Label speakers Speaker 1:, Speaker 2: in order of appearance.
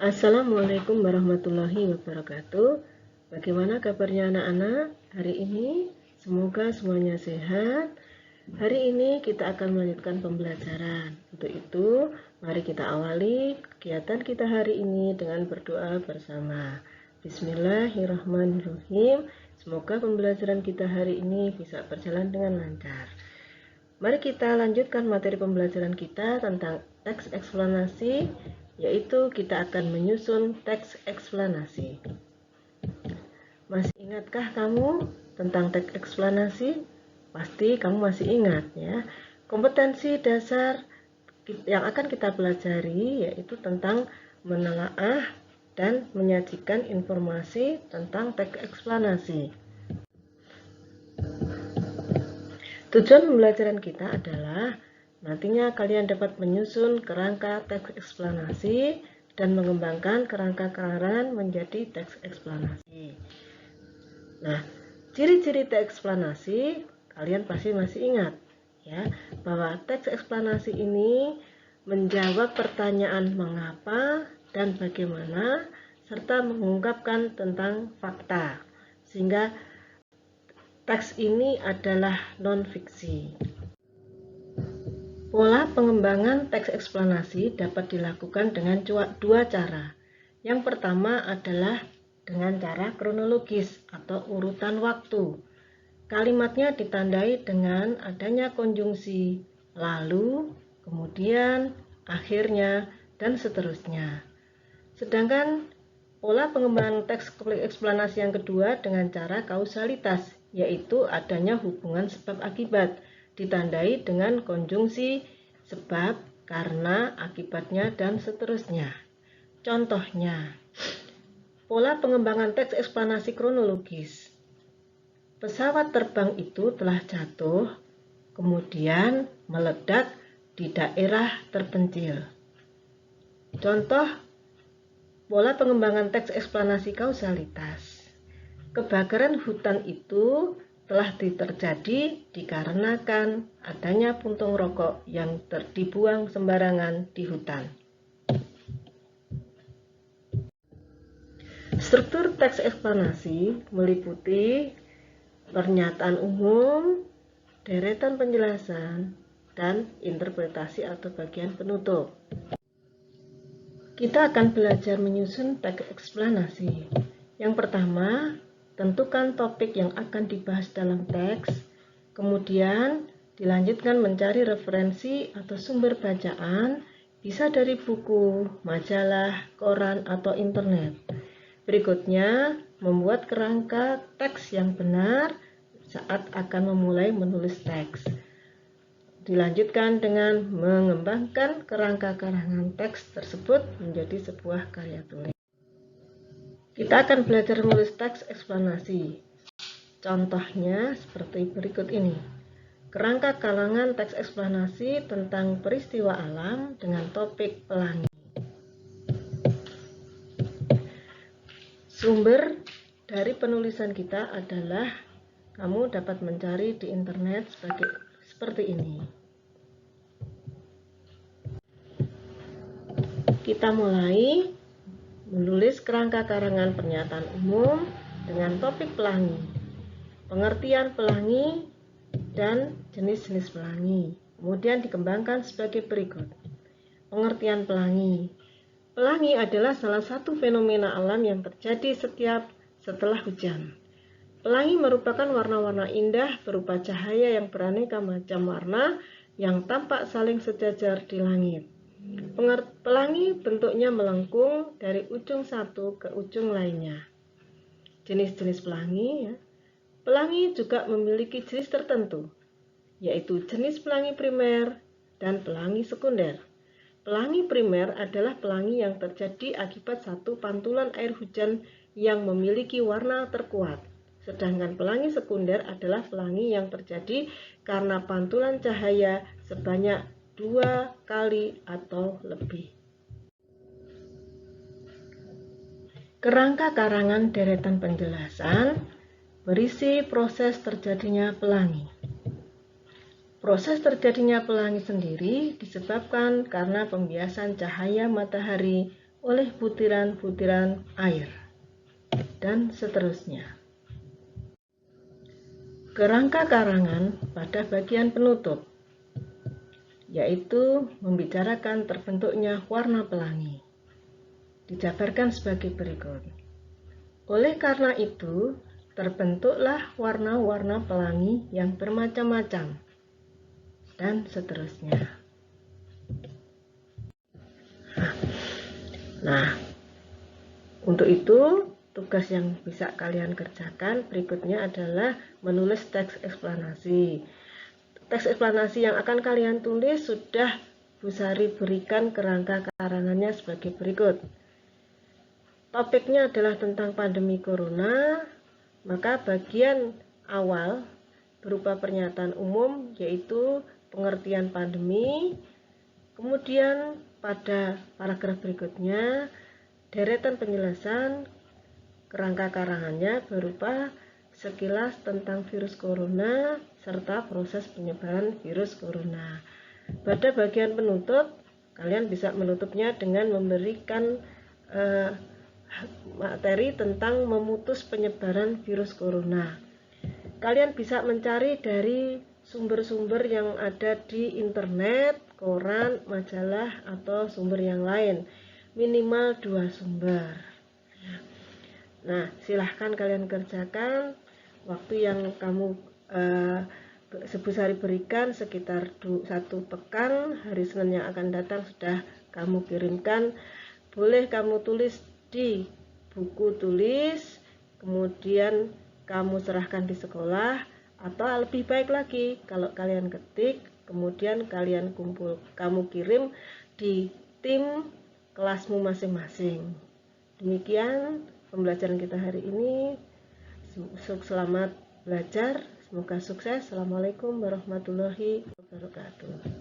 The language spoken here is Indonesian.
Speaker 1: Assalamualaikum warahmatullahi wabarakatuh. Bagaimana kabarnya anak-anak hari ini? Semoga semuanya sehat. Hari ini kita akan melanjutkan pembelajaran. Untuk itu, mari kita awali kegiatan kita hari ini dengan berdoa bersama. Bismillahirrahmanirrahim. Semoga pembelajaran kita hari ini bisa berjalan dengan lancar. Mari kita lanjutkan materi pembelajaran kita tentang teks eksplanasi, yaitu kita akan menyusun teks eksplanasi. Masih ingatkah kamu tentang teks eksplanasi? Pasti kamu masih ingat ya. Kompetensi dasar yang akan kita pelajari yaitu tentang menelaah dan menyajikan informasi tentang teks eksplanasi. Tujuan pembelajaran kita adalah nantinya kalian dapat menyusun kerangka teks eksplanasi dan mengembangkan kerangka-kerangkaan menjadi teks eksplanasi. Nah, ciri-ciri teks eksplanasi kalian pasti masih ingat ya, bahwa teks eksplanasi ini menjawab pertanyaan mengapa dan bagaimana serta mengungkapkan tentang fakta, sehingga teks ini adalah non-fiksi. Pola pengembangan teks eksplanasi dapat dilakukan dengan dua cara. Yang pertama adalah dengan cara kronologis atau urutan waktu. Kalimatnya ditandai dengan adanya konjungsi lalu, kemudian, akhirnya, dan seterusnya. Sedangkan pola pengembangan teks eksplanasi yang kedua dengan cara kausalitas, yaitu adanya hubungan sebab akibat, ditandai dengan konjungsi sebab, karena, akibatnya, dan seterusnya. Contohnya, pola pengembangan teks eksplanasi kronologis. Pesawat terbang itu telah jatuh, kemudian meledak di daerah terpencil. Contoh pola pengembangan teks eksplanasi kausalitas. Kebakaran hutan itu telah terjadi dikarenakan adanya puntung rokok yang dibuang sembarangan di hutan. Struktur teks eksplanasi meliputi pernyataan umum, deretan penjelasan, dan interpretasi atau bagian penutup. Kita akan belajar menyusun teks eksplanasi. Yang pertama, tentukan topik yang akan dibahas dalam teks, kemudian dilanjutkan mencari referensi atau sumber bacaan, bisa dari buku, majalah, koran, atau internet. Berikutnya, membuat kerangka teks yang benar saat akan memulai menulis teks. Dilanjutkan dengan mengembangkan kerangka-kerangkaan teks tersebut menjadi sebuah karya tulis. Kita akan belajar menulis teks eksplanasi. Contohnya seperti berikut ini. Kerangka kalangan teks eksplanasi tentang peristiwa alam dengan topik pelangi. Sumber dari penulisan kita adalah kamu dapat mencari di internet seperti ini. Kita mulai menulis kerangka karangan pernyataan umum dengan topik pelangi, pengertian pelangi, dan jenis-jenis pelangi. Kemudian dikembangkan sebagai berikut. Pengertian pelangi. Pelangi adalah salah satu fenomena alam yang terjadi setelah hujan. Pelangi merupakan warna-warna indah berupa cahaya yang beraneka macam warna yang tampak saling sejajar di langit. Pelangi bentuknya melengkung dari ujung satu ke ujung lainnya. Jenis-jenis pelangi ya. Pelangi juga memiliki jenis tertentu, yaitu jenis pelangi primer dan pelangi sekunder. Pelangi primer adalah pelangi yang terjadi akibat satu pantulan air hujan yang memiliki warna terkuat. Sedangkan pelangi sekunder adalah pelangi yang terjadi karena pantulan cahaya sebanyak 2 kali atau lebih. Kerangka karangan deretan penjelasan berisi proses terjadinya pelangi. Proses terjadinya pelangi sendiri disebabkan karena pembiasan cahaya matahari oleh butiran-butiran air, dan seterusnya. Kerangka karangan pada bagian penutup, yaitu membicarakan terbentuknya warna pelangi, dijabarkan sebagai berikut. Oleh karena itu, terbentuklah warna-warna pelangi yang bermacam-macam, dan seterusnya. Nah, untuk itu, tugas yang bisa kalian kerjakan berikutnya adalah menulis teks eksplanasi. Teks eksplanasi yang akan kalian tulis sudah Bu Sari berikan kerangka karangannya sebagai berikut. Topiknya adalah tentang pandemi corona, maka bagian awal berupa pernyataan umum yaitu pengertian pandemi. Kemudian pada paragraf berikutnya deretan penjelasan kerangka karangannya berupa sekilas tentang virus corona serta proses penyebaran virus corona. Pada bagian penutup, kalian bisa menutupnya dengan memberikan materi tentang memutus penyebaran virus corona. Kalian bisa mencari dari sumber-sumber yang ada di internet, koran, majalah, atau sumber yang lain. Minimal 2 sumber. Nah, silahkan kalian kerjakan. Waktu yang kamu Bu Sari berikan sekitar 1 pekan. Hari Senin yang akan datang sudah kamu kirimkan. Boleh kamu tulis di buku tulis, kemudian kamu serahkan di sekolah, atau lebih baik lagi kalau kalian ketik, kemudian kamu kirim di tim kelasmu masing-masing. Demikian pembelajaran kita hari ini. Selamat belajar, semoga sukses. Assalamualaikum warahmatullahi wabarakatuh.